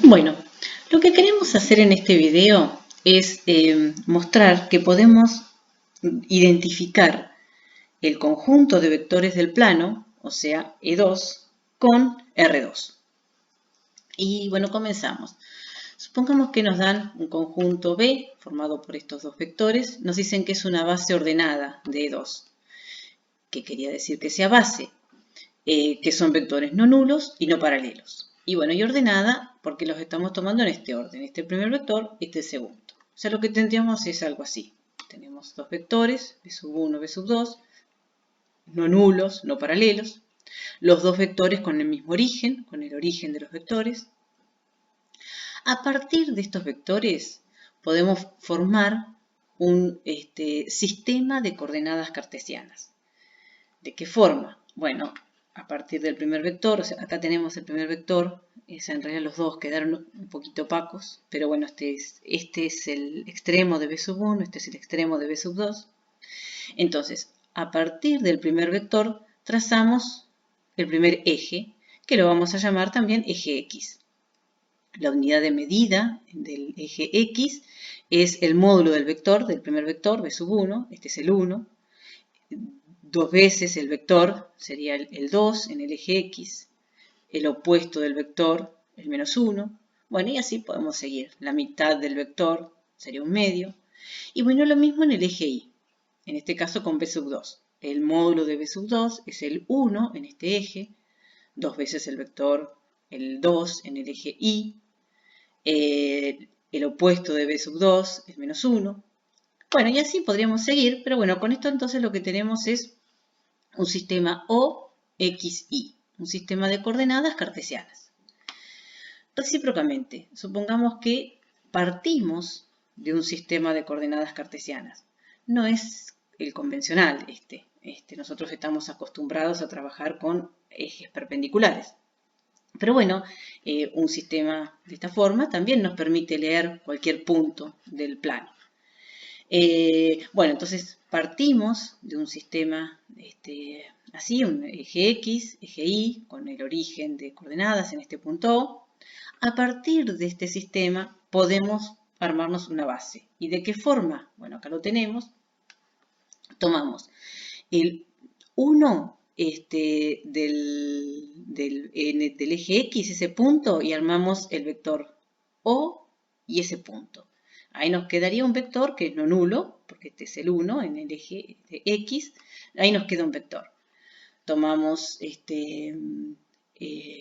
Bueno, lo que queremos hacer en este video es mostrar que podemos identificar el conjunto de vectores del plano, o sea, E2, con R2. Y bueno, comenzamos. Supongamos que nos dan un conjunto B formado por estos dos vectores. Nos dicen que es una base ordenada de E2. ¿Qué quería decir que sea base? Que son vectores no nulos y no paralelos. Y bueno, y ordenada porque los estamos tomando en este orden. Este primer vector, este el segundo. O sea, lo que tendríamos es algo así. Tenemos dos vectores, B1, B2, no nulos, no paralelos. Los dos vectores con el mismo origen, con el origen de los vectores. A partir de estos vectores podemos formar un sistema de coordenadas cartesianas. ¿De qué forma? Bueno, a partir del primer vector, o sea, acá tenemos el primer vector, en realidad los dos quedaron un poquito opacos, pero bueno, este es el extremo de B1, este es el extremo de B2. Entonces, a partir del primer vector, trazamos el primer eje, que lo vamos a llamar también eje X. La unidad de medida del eje X es el módulo del vector, del primer vector, B1, este es el 1, dos veces el vector sería el 2 en el eje X, el opuesto del vector, el menos 1. Bueno, y así podemos seguir. La mitad del vector sería un medio. Y bueno, lo mismo en el eje Y, en este caso con B2. El módulo de B2 es el 1 en este eje, dos veces el vector, el 2 en el eje Y, el opuesto de B2 es menos 1. Bueno, y así podríamos seguir, pero bueno, con esto entonces lo que tenemos es un sistema OXY, un sistema de coordenadas cartesianas. Recíprocamente, supongamos que partimos de un sistema de coordenadas cartesianas. No es el convencional nosotros estamos acostumbrados a trabajar con ejes perpendiculares. Pero bueno, un sistema de esta forma también nos permite leer cualquier punto del plano. Bueno, entonces partimos de un sistema así, un eje X, eje Y, con el origen de coordenadas en este punto O. A partir de este sistema podemos armarnos una base. ¿Y de qué forma? Bueno, acá lo tenemos. Tomamos el 1 del eje X, ese punto, y armamos el vector O y ese punto. Ahí nos quedaría un vector que es no nulo, porque este es el 1 en el eje X. Ahí nos queda un vector. Tomamos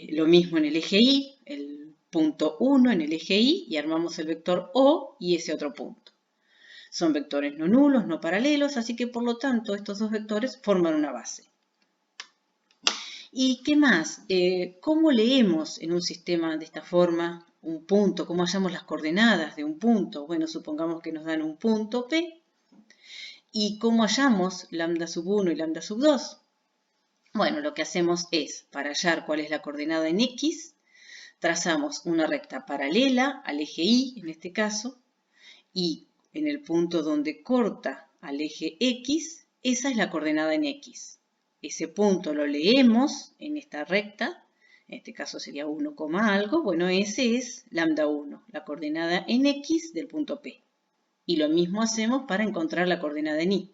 lo mismo en el eje Y, el punto 1 en el eje Y, y armamos el vector O y ese otro punto. Son vectores no nulos, no paralelos, así que por lo tanto estos dos vectores forman una base. ¿Y qué más? ¿Cómo leemos en un sistema de esta forma un punto? ¿Cómo hallamos las coordenadas de un punto? Bueno, supongamos que nos dan un punto P. ¿Y cómo hallamos lambda sub 1 y lambda sub 2? Bueno, lo que hacemos es, para hallar cuál es la coordenada en X, trazamos una recta paralela al eje Y, en este caso, y en el punto donde corta al eje X, esa es la coordenada en X. Ese punto lo leemos en esta recta, en este caso sería 1, algo, bueno, ese es lambda 1, la coordenada en X del punto P. Y lo mismo hacemos para encontrar la coordenada en Y.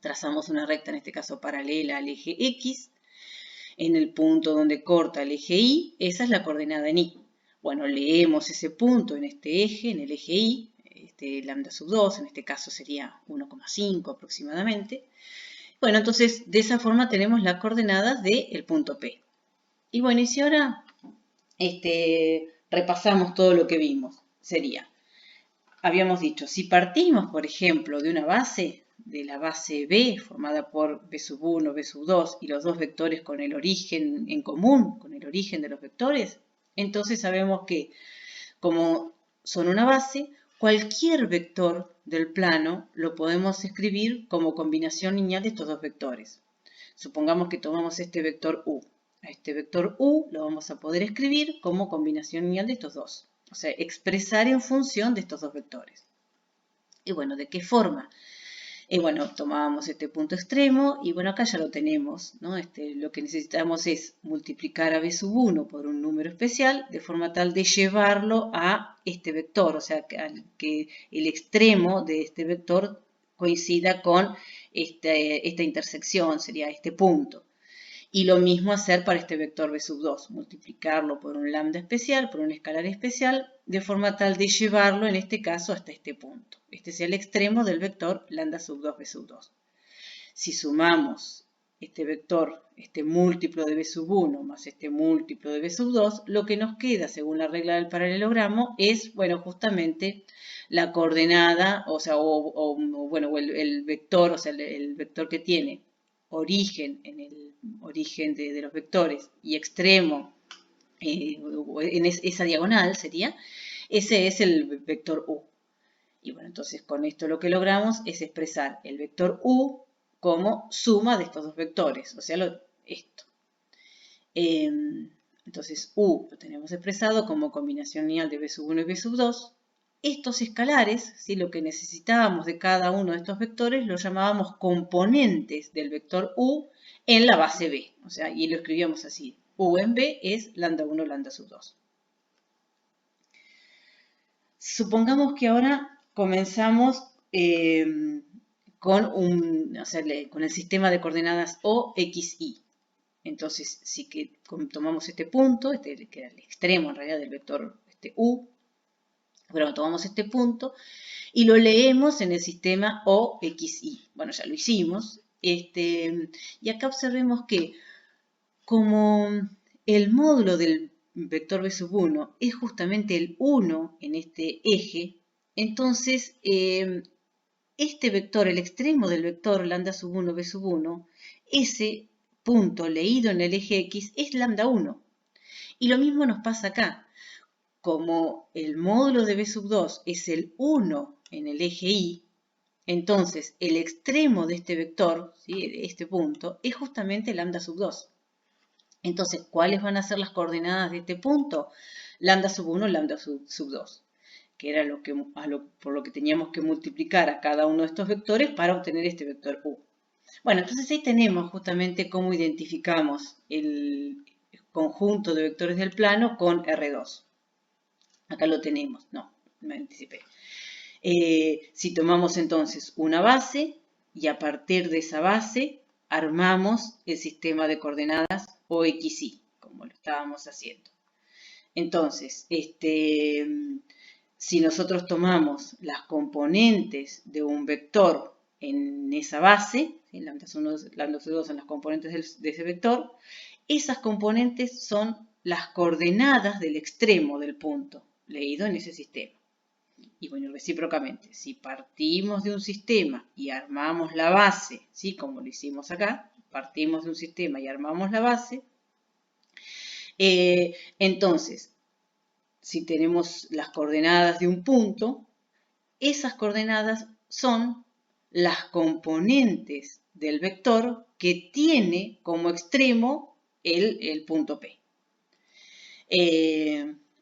Trazamos una recta, en este caso paralela al eje X, en el punto donde corta el eje Y, esa es la coordenada en Y. Bueno, leemos ese punto en este eje, en el eje Y, lambda sub 2, en este caso sería 1,5 aproximadamente. Bueno, entonces de esa forma tenemos las coordenadas del punto P. Y bueno, y si ahora repasamos todo lo que vimos, sería, habíamos dicho, si partimos, por ejemplo, de una base, de la base B, formada por B1, B2, y los dos vectores con el origen en común, con el origen de los vectores, entonces sabemos que, como son una base, cualquier vector del plano lo podemos escribir como combinación lineal de estos dos vectores. Supongamos que tomamos este vector U. A este vector U lo vamos a poder escribir como combinación lineal de estos dos. O sea, expresar en función de estos dos vectores. Y bueno, ¿de qué forma? Y bueno, tomábamos este punto extremo y bueno, acá ya lo tenemos, ¿no? Lo que necesitamos es multiplicar a b sub 1 por un número especial de forma tal de llevarlo a este vector, o sea, que el extremo de este vector coincida con esta intersección, sería este punto. Y lo mismo hacer para este vector b sub 2, multiplicarlo por un lambda especial, por un escalar especial, de forma tal de llevarlo, en este caso, hasta este punto. Este sea el extremo del vector lambda sub 2 b sub 2. Si sumamos este vector, este múltiplo de b sub 1 más este múltiplo de b sub 2, lo que nos queda, según la regla del paralelogramo, es, bueno, justamente la coordenada, o sea, el vector, o sea, el vector que tiene origen en el origen de los vectores y extremo en esa diagonal sería, ese es el vector u. Y bueno, entonces con esto lo que logramos es expresar el vector u como suma de estos dos vectores, o sea, esto. Entonces u lo tenemos expresado como combinación lineal de b sub 1 y b sub 2. Estos escalares, ¿sí? Lo que necesitábamos de cada uno de estos vectores, los llamábamos componentes del vector u en la base b. O sea, y lo escribíamos así. U en b es lambda 1, lambda sub 2. Supongamos que ahora comenzamos con el sistema de coordenadas O, X, Y. Entonces, si que tomamos este punto, que era el extremo en realidad del vector U, pero tomamos este punto y lo leemos en el sistema O, X, Y. Bueno, ya lo hicimos. Y acá observemos que como el módulo del vector b sub 1 es justamente el 1 en este eje, entonces este vector, el extremo del vector lambda sub 1, b sub 1, ese punto leído en el eje X es lambda 1. Y lo mismo nos pasa acá. Como el módulo de b sub 2 es el 1 en el eje Y, entonces el extremo de este vector, ¿sí? Este punto, es justamente lambda sub 2. Entonces, ¿cuáles van a ser las coordenadas de este punto? Lambda sub 1, lambda sub 2, que era por lo que teníamos que multiplicar a cada uno de estos vectores para obtener este vector u. Bueno, entonces ahí tenemos justamente cómo identificamos el conjunto de vectores del plano con R2. Acá lo tenemos, no, me anticipé. Si tomamos entonces una base y a partir de esa base armamos el sistema de coordenadas o XY, como lo estábamos haciendo. Entonces, si nosotros tomamos las componentes de un vector en esa base, ¿sí? Lambda 1, lambda 2 son las componentes de ese vector, esas componentes son las coordenadas del extremo del punto leído en ese sistema. Y bueno, recíprocamente, si partimos de un sistema y armamos la base, ¿sí? Como lo hicimos acá, partimos de un sistema y armamos la base, entonces, si tenemos las coordenadas de un punto, esas coordenadas son las componentes del vector que tiene como extremo el punto P.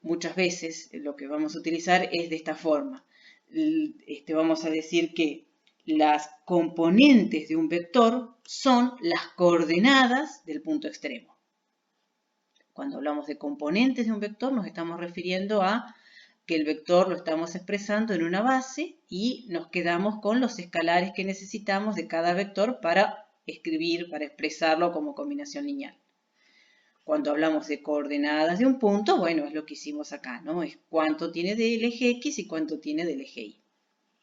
Muchas veces lo que vamos a utilizar es de esta forma. Vamos a decir que las componentes de un vector son las coordenadas del punto extremo. Cuando hablamos de componentes de un vector nos estamos refiriendo a que el vector lo estamos expresando en una base y nos quedamos con los escalares que necesitamos de cada vector para escribir, para expresarlo como combinación lineal. Cuando hablamos de coordenadas de un punto, bueno, es lo que hicimos acá, ¿no? Es cuánto tiene del eje X y cuánto tiene del eje Y.